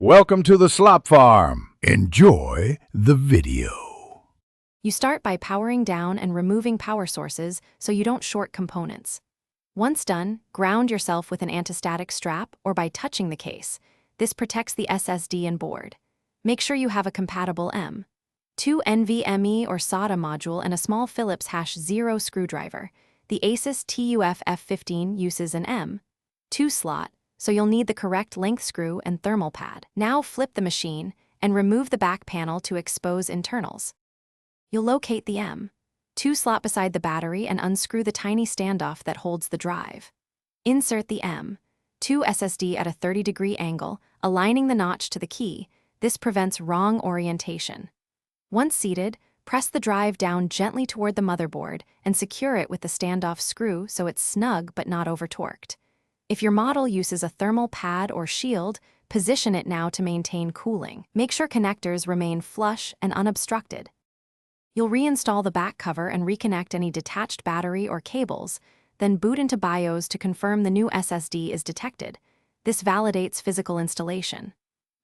Welcome to the Slop Farm. Enjoy the video. You start by powering down and removing power sources so you don't short components. Once done, ground yourself with an anti-static strap or by touching the case. This protects the SSD and board. Make sure you have a compatible M.2 NVMe or SATA module and a small Phillips #0 screwdriver. The ASUS Tuf F15 uses an M.2 slot, so you'll need the correct length screw and thermal pad. Now flip the machine and remove the back panel to expose internals. You'll locate the M.2 slot beside the battery and unscrew the tiny standoff that holds the drive. Insert the M.2 SSD at a 30-degree angle, aligning the notch to the key. This prevents wrong orientation. Once seated, press the drive down gently toward the motherboard and secure it with the standoff screw so it's snug but not over-torqued. If your model uses a thermal pad or shield, position it now to maintain cooling. Make sure connectors remain flush and unobstructed. You'll reinstall the back cover and reconnect any detached battery or cables, then boot into BIOS to confirm the new SSD is detected. This validates physical installation.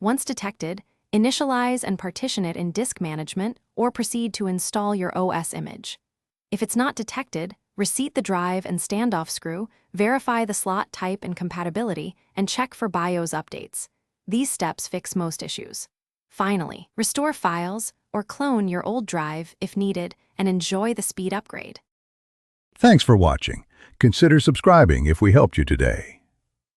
Once detected, initialize and partition it in disk management or proceed to install your OS image. If it's not detected, reseat the drive and standoff screw, verify the slot type and compatibility, and check for BIOS updates. These steps fix most issues. Finally, restore files or clone your old drive if needed and enjoy the speed upgrade. Thanks for watching. Consider subscribing if we helped you today.